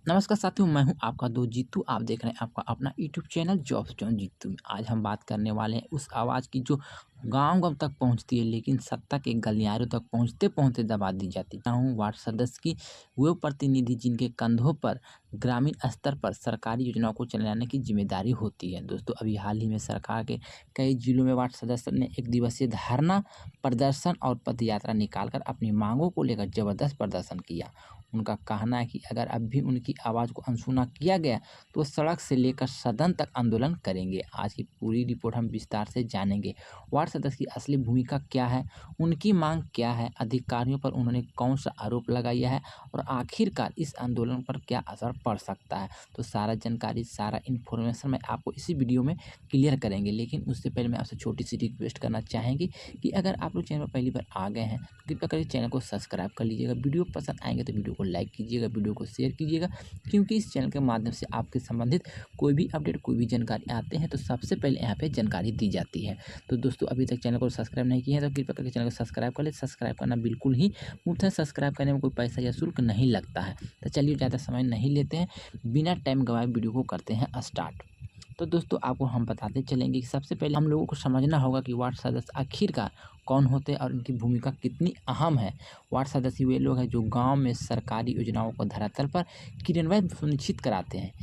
नमस्कार साथियों, मैं हूं आपका दोस्त जीतू। आप देख रहे हैं आपका अपना यूट्यूब चैनल जॉब्स जॉन जीतू में। आज हम बात करने वाले हैं उस आवाज़ की जो गांव-गांव तक पहुंचती है, लेकिन सत्ता के गलियारों तक पहुंचते-पहुंचते दबा दी जाती है। मैं हूं वार्ड सदस्य की वो प्रतिनिधि जिनके कंधों पर ग्रामीण स्तर पर सरकारी योजनाओं को चलाने की जिम्मेदारी होती है। दोस्तों, अभी हाल ही में सरकार के कई जिलों में वार्ड सदस्य ने एक दिवसीय धरना प्रदर्शन और पदयात्रा निकालकर अपनी मांगों को लेकर जबरदस्त प्रदर्शन किया। उनका कहना है कि अगर अब भी उनकी आवाज़ को अनसुना किया गया तो सड़क से लेकर सदन तक आंदोलन करेंगे। आज की पूरी रिपोर्ट हम विस्तार से जानेंगे। वार्ड सदस्य की असली भूमिका क्या है, उनकी मांग क्या है, अधिकारियों पर उन्होंने कौन सा आरोप लगाया है और आखिरकार इस आंदोलन पर क्या असर पड़ सकता है। तो सारा जानकारी, सारा इन्फॉर्मेशन मैं आपको इसी वीडियो में क्लियर करेंगे। लेकिन उससे पहले मैं आपसे छोटी सी रिक्वेस्ट करना चाहेंगे कि अगर आप लोग चैनल पर पहली बार आ गए हैं तो कृपया करके चैनल को सब्सक्राइब कर लीजिएगा। वीडियो पसंद आएंगे तो वीडियो को लाइक कीजिएगा, वीडियो को शेयर कीजिएगा, क्योंकि इस चैनल के माध्यम से आपके संबंधित कोई भी अपडेट, कोई भी जानकारी आते हैं तो सबसे पहले यहाँ पे जानकारी दी जाती है। तो दोस्तों, अभी तक चैनल को सब्सक्राइब नहीं किया है तो कृपया करके चैनल को सब्सक्राइब कर ले। सब्सक्राइब करना बिल्कुल ही मुफ्त है, सब्सक्राइब करने में कोई पैसा या शुल्क नहीं लगता है। तो चलिए ज़्यादा समय नहीं लेते हैं, बिना टाइम गंवाए वीडियो को करते हैं स्टार्ट। तो दोस्तों, आपको हम बताते चलेंगे कि सबसे पहले हम लोगों को समझना होगा कि वार्ड सदस्य आखिरकार कौन होते हैं और उनकी भूमिका कितनी अहम है। वार्ड सदस्य वे लोग हैं जो गांव में सरकारी योजनाओं को धरातल पर क्रियान्वयन सुनिश्चित कराते हैं।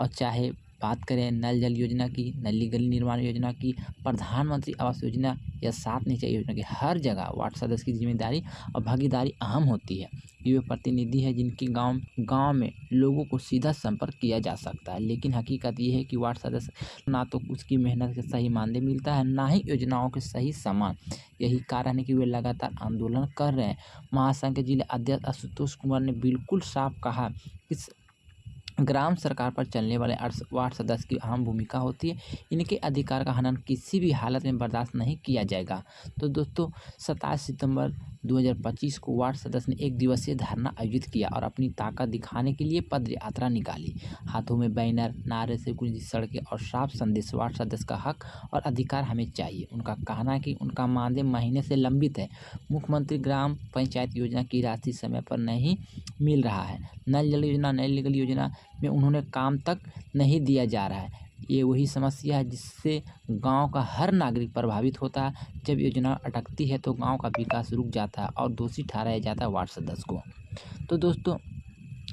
और चाहे बात करें नल जल योजना की, नली गली निर्माण योजना की, प्रधानमंत्री आवास योजना या सात निश्चय योजना की, हर जगह वार्ड सदस्य की जिम्मेदारी और भागीदारी अहम होती है। ये वे प्रतिनिधि है जिनकी गांव गांव में लोगों को सीधा संपर्क किया जा सकता है। लेकिन हकीकत ये है कि वार्ड सदस्य ना तो उसकी मेहनत का सही मानदेय मिलता है, ना ही योजनाओं के सही सम्मान। यही कारण है कि वे लगातार आंदोलन कर रहे हैं। महासंघ के जिला अध्यक्ष आशुतोष कुमार ने बिल्कुल साफ कहा कि ग्राम सरकार पर चलने वाले वार्ड सदस्य की अहम भूमिका होती है। इनके अधिकार का हनन किसी भी हालत में बर्दाश्त नहीं किया जाएगा। तो दोस्तों, 27 सितंबर 2025 को वार्ड सदस्य ने एक दिवसीय धरना आयोजित किया और अपनी ताकत दिखाने के लिए पद यात्रा निकाली। हाथों में बैनर, नारे से गुंजी सड़कें और साफ संदेश, वार्ड सदस्य का हक और अधिकार हमें चाहिए। उनका कहना है कि उनका मानदेय महीने से लंबित है, मुख्यमंत्री ग्राम पंचायत योजना की राशि समय पर नहीं मिल रहा है, नल जल योजना, नई गली योजना में उन्होंने काम तक नहीं दिया जा रहा है। ये वही समस्या है जिससे गांव का हर नागरिक प्रभावित होता है। जब योजना अटकती है तो गांव का विकास रुक जाता है और दोषी ठहराया जाता है वार्ड सदस्य को। तो दोस्तों,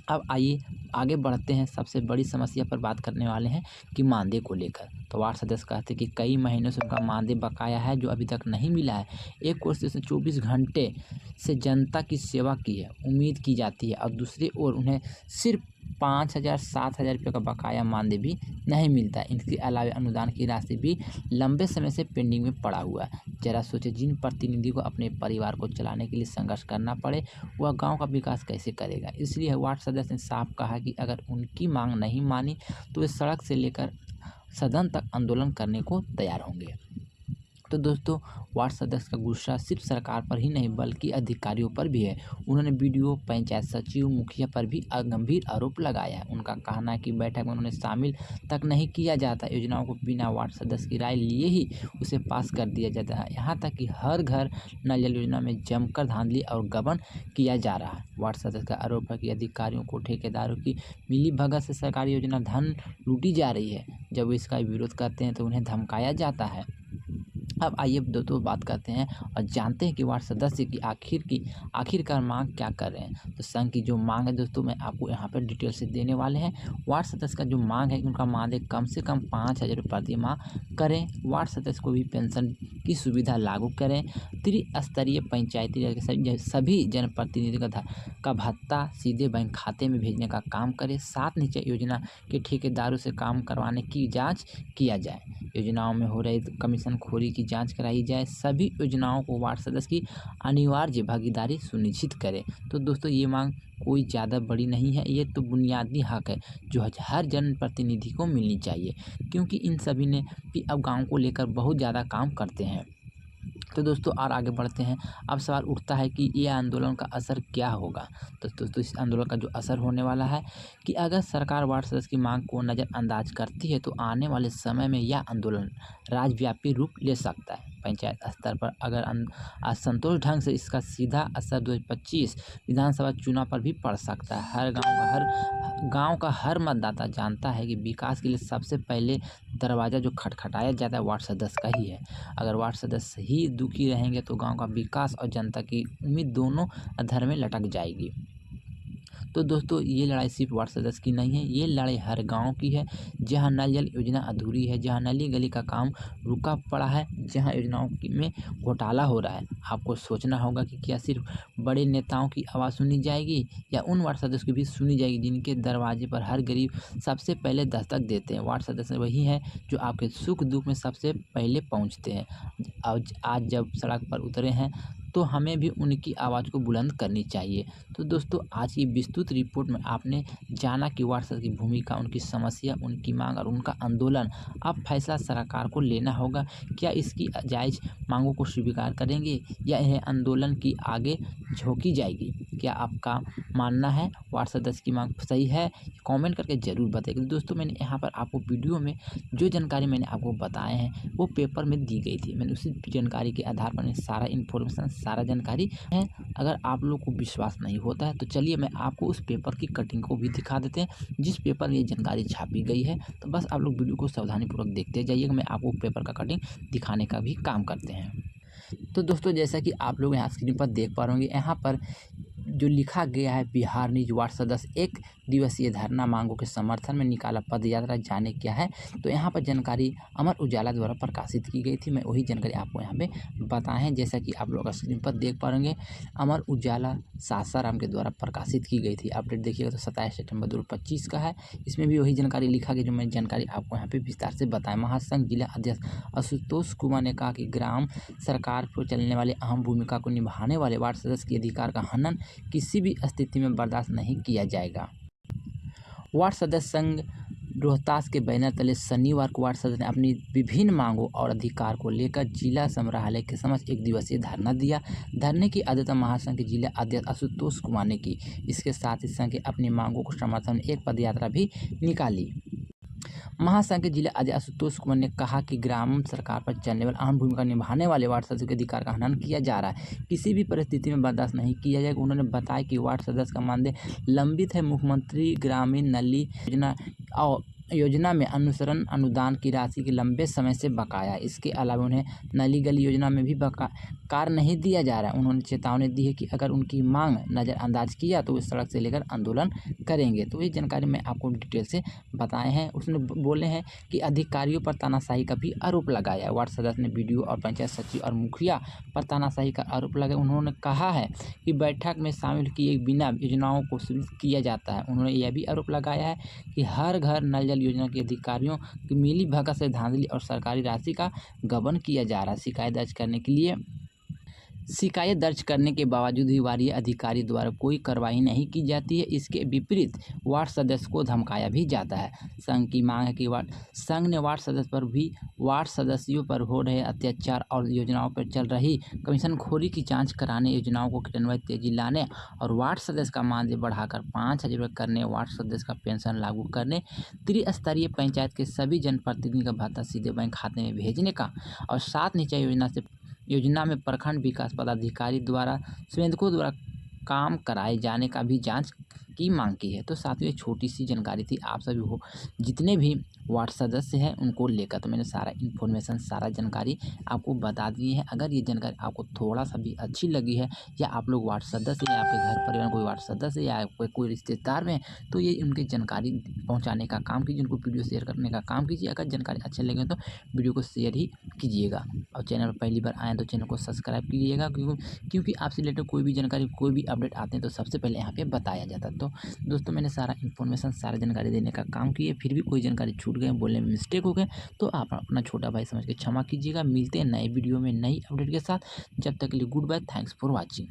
अब आइए आगे बढ़ते हैं। सबसे बड़ी समस्या पर बात करने वाले हैं कि मानदेय को लेकर। तो वार्ड सदस्य कहते हैं कि कई महीनों से उनका मानदेय बकाया है जो अभी तक नहीं मिला है। एक ओर से उसने 24 घंटे से जनता की सेवा की है, उम्मीद की जाती है, और दूसरी ओर उन्हें सिर्फ 5,000 7,000 रुपये का बकाया मानदेय भी नहीं मिलता है। इनके अलावा अनुदान की राशि भी लंबे समय से पेंडिंग में पड़ा हुआ है। जरा सोचे, जिन प्रतिनिधि को अपने परिवार को चलाने के लिए संघर्ष करना पड़े, वह गांव का विकास कैसे करेगा। इसलिए वार्ड सदस्य ने साफ कहा कि अगर उनकी मांग नहीं मानी तो वे सड़क से लेकर सदन तक आंदोलन करने को तैयार होंगे। तो दोस्तों, वार्ड सदस्य का गुस्सा सिर्फ सरकार पर ही नहीं बल्कि अधिकारियों पर भी है। उन्होंने बीडीओ, पंचायत सचिव, मुखिया पर भी गंभीर आरोप लगाया है। उनका कहना है कि बैठक में उन्हें शामिल तक नहीं किया जाता, योजनाओं को बिना वार्ड सदस्य की राय लिए ही उसे पास कर दिया जाता है। यहाँ तक कि हर घर नल जल योजना में जमकर धांधली और गबन किया जा रहा है। वार्ड सदस्य का आरोप है कि अधिकारियों को ठेकेदारों की मिलीभगत से सरकारी योजना धन लूटी जा रही है। जब वे इसका विरोध करते हैं तो उन्हें धमकाया जाता है। अब आइए दोस्तों बात करते हैं और जानते हैं कि वार्ड सदस्य की आखिरकार मांग क्या कर रहे हैं। तो संघ की जो मांग है दोस्तों, मैं आपको यहाँ पर डिटेल से देने वाले हैं। वार्ड सदस्य का जो मांग है कि उनका मानदेय कम से कम 5,000 रुपये प्रति माह करें। वार्ड सदस्य को भी पेंशन की सुविधा लागू करें। त्रिस्तरीय पंचायती सभी जनप्रतिनिधियों का भत्ता सीधे बैंक खाते में भेजने का काम करें। सात निश्चय योजना के ठेकेदारों से काम करवाने की जाँच किया जाए। योजनाओं में हो रही कमीशनखोरी की जांच कराई जाए। सभी योजनाओं को वार्ड सदस्य की अनिवार्य भागीदारी सुनिश्चित करें। तो दोस्तों, ये मांग कोई ज़्यादा बड़ी नहीं है, ये तो बुनियादी हक है जो हर जनप्रतिनिधि को मिलनी चाहिए, क्योंकि इन सभी ने भी अब गाँव को लेकर बहुत ज़्यादा काम करते हैं। तो दोस्तों, और आगे बढ़ते हैं। अब सवाल उठता है कि ये आंदोलन का असर क्या होगा। तो दोस्तों, इस आंदोलन का जो असर होने वाला है कि अगर सरकार वार्ड सदस्य की मांग को नज़रअंदाज करती है तो आने वाले समय में यह आंदोलन राज्यव्यापी रूप ले सकता है। पंचायत स्तर पर अगर असंतोष ढंग से इसका सीधा असर 2025 विधानसभा चुनाव पर भी पड़ सकता है। हर गाँव का गांव का हर मतदाता जानता है कि विकास के लिए सबसे पहले दरवाज़ा जो खटखटाया जाता है वार्ड सदस्य का ही है। अगर वार्ड सदस्य ही दुखी रहेंगे तो गांव का विकास और जनता की उम्मीद दोनों अधर में लटक जाएगी। तो दोस्तों ये लड़ाई सिर्फ वार्ड सदस्य की नहीं है, ये लड़ाई हर गांव की है जहां नल जल योजना अधूरी है, जहां नली गली का काम रुका पड़ा है, जहां योजनाओं में घोटाला हो रहा है। आपको सोचना होगा कि क्या सिर्फ बड़े नेताओं की आवाज़ सुनी जाएगी या उन वार्ड सदस्य की भी सुनी जाएगी जिनके दरवाजे पर हर गरीब सबसे पहले दस्तक देते हैं। वार्ड सदस्य वही हैं जो आपके सुख दुख में सबसे पहले पहुंचते हैं। आज जब सड़क पर उतरे हैं तो हमें भी उनकी आवाज़ को बुलंद करनी चाहिए। तो दोस्तों आज की विस्तृत रिपोर्ट में आपने जाना कि वार्ड सदस्य की भूमिका, उनकी समस्या, उनकी मांग और उनका आंदोलन। अब फैसला सरकार को लेना होगा, क्या इसकी जायज़ मांगों को स्वीकार करेंगे या इन्हें आंदोलन की आगे झोंकी जाएगी। क्या आपका मानना है वार्ड सदस्य की मांग सही है? कमेंट करके ज़रूर बताइए। दोस्तों मैंने यहाँ पर आपको वीडियो में जो जानकारी मैंने आपको बताए हैं वो पेपर में दी गई थी। मैंने उसी जानकारी के आधार पर सारा इन्फॉर्मेशन, सारा जानकारी है। अगर आप लोग को विश्वास नहीं होता है तो चलिए मैं आपको उस पेपर की कटिंग को भी दिखा देते हैं जिस पेपर में ये जानकारी छापी गई है। तो बस आप लोग वीडियो को सावधानीपूर्वक देखते जाइएगा। मैं आपको पेपर का कटिंग दिखाने का भी काम करते हैं। तो दोस्तों जैसा कि आप लोग यहाँ स्क्रीन पर देख पा रहे होंगे, यहाँ पर जो लिखा गया है, बिहार निज वार्ड सदस्य 1 दिवसीय धरना मांगों के समर्थन में निकाला पद यात्रा, जाने क्या है। तो यहाँ पर जानकारी अमर उजाला द्वारा प्रकाशित की गई थी। मैं वही जानकारी आपको यहाँ पे बताए हैं। जैसा कि आप लोग स्क्रीन पर देख पा रहे अमर उजाला सासाराम के द्वारा प्रकाशित की गई थी। अपडेट देखिएगा तो 27 सितंबर 2025 का है। इसमें भी वही जानकारी लिखा गया जो मैं जानकारी आपको यहाँ पे विस्तार से बताया। महासंघ जिला अध्यक्ष आशुतोष कुमार ने कहा कि ग्राम सरकार पर चलने वाले अहम भूमिका को निभाने वाले वार्ड सदस्य के अधिकार का हनन किसी भी स्थिति में बर्दाश्त नहीं किया जाएगा। वार्ड सदस्य संघ रोहतास के बैनर तले शनिवार को वार्ड सदस्य ने अपनी विभिन्न मांगों और अधिकार को लेकर जिला संग्रहालय के समक्ष 1 दिवसीय धरना दिया। धरने की अध्यक्षता महासंघ के जिला अध्यक्ष आशुतोष कुमार ने की। इसके साथ ही संघ के अपनी मांगों को समर्थन में एक पद यात्रा भी निकाली। महासंघ के जिला अध्यक्ष आशुतोष कुमार ने कहा कि ग्राम सरकार पर चलने वाले अहम भूमिका निभाने वाले वार्ड सदस्य के अधिकार का हनन किया जा रहा है, किसी भी परिस्थिति में बर्दाश्त नहीं किया जाएगा। उन्होंने बताया कि वार्ड सदस्य का मानदेय लंबित है। मुख्यमंत्री ग्रामीण नली योजना में अनुसरण अनुदान की राशि के लंबे समय से बकाया। इसके अलावा उन्हें नली गली योजना में भी कार नहीं दिया जा रहा है। उन्होंने चेतावनी दी है कि अगर उनकी मांग नज़रअंदाज किया तो इस सड़क से लेकर आंदोलन करेंगे। तो ये जानकारी मैं आपको डिटेल से बताए हैं। उसने बोले हैं कि अधिकारियों पर तानाशाही का भी आरोप लगाया है। वार्ड सदस्य ने बीडीओ और पंचायत सचिव और मुखिया पर तानाशाही का आरोप लगाया। उन्होंने कहा है कि बैठक में शामिल किए बिना योजनाओं को स्वीकृत किया जाता है। उन्होंने यह भी आरोप लगाया है कि हर घर नल जल योजना के अधिकारियों की मिलीभगत से धांधली और सरकारी राशि का गबन किया जा रहा है। शिकायत दर्ज करने के बावजूद भी वार्ड अधिकारी द्वारा कोई कार्रवाई नहीं की जाती है। इसके विपरीत वार्ड सदस्य को धमकाया भी जाता है। संघ की मांग है कि संघ ने वार्ड सदस्य पर भी वार्ड सदस्यों पर हो रहे अत्याचार और योजनाओं पर चल रही कमीशनखोरी की जांच कराने, योजनाओं को क्रियान्वयन तेजी लाने और वार्ड सदस्य का मानदेय बढ़ाकर 5,000 रुपये करने, वार्ड सदस्य का पेंशन लागू करने, त्रिस्तरीय पंचायत के सभी जनप्रतिनिधि का भत्ता सीधे बैंक खाते में भेजने का और 7 निश्चय योजना में प्रखंड विकास पदाधिकारी द्वारा संवेदकों द्वारा काम कराए जाने का भी जांच की मांग की है। तो साथियों छोटी सी जानकारी थी आप सभी हो जितने भी वार्ड सदस्य हैं उनको लेकर। तो मैंने सारा इन्फॉर्मेशन, सारा जानकारी आपको बता दी है। अगर ये जानकारी आपको थोड़ा सा भी अच्छी लगी है या आप लोग वार्ड सदस्य या आपके घर परिवार में कोई वार्ड सदस्य या कोई रिश्तेदार में, तो ये उनकी जानकारी पहुँचाने का काम कीजिए, उनको वीडियो शेयर करने का काम कीजिए। अगर जानकारी अच्छे लगे तो वीडियो को शेयर ही कीजिएगा और चैनल पर पहली बार आएँ तो चैनल को सब्सक्राइब कीजिएगा क्योंकि आपसे रिलेटेड कोई भी जानकारी, कोई भी अपडेट आते हैं तो सबसे पहले यहाँ पे बताया जाता है। तो दोस्तों मैंने सारा इन्फॉर्मेशन, सारा जानकारी देने का काम किया। फिर भी कोई जानकारी छूट गए, बोलने में मिस्टेक हो गए तो आप अपना छोटा भाई समझ के क्षमा कीजिएगा। मिलते हैं नए वीडियो में नई अपडेट के साथ। जब तक के लिए good bye, thanks for watching.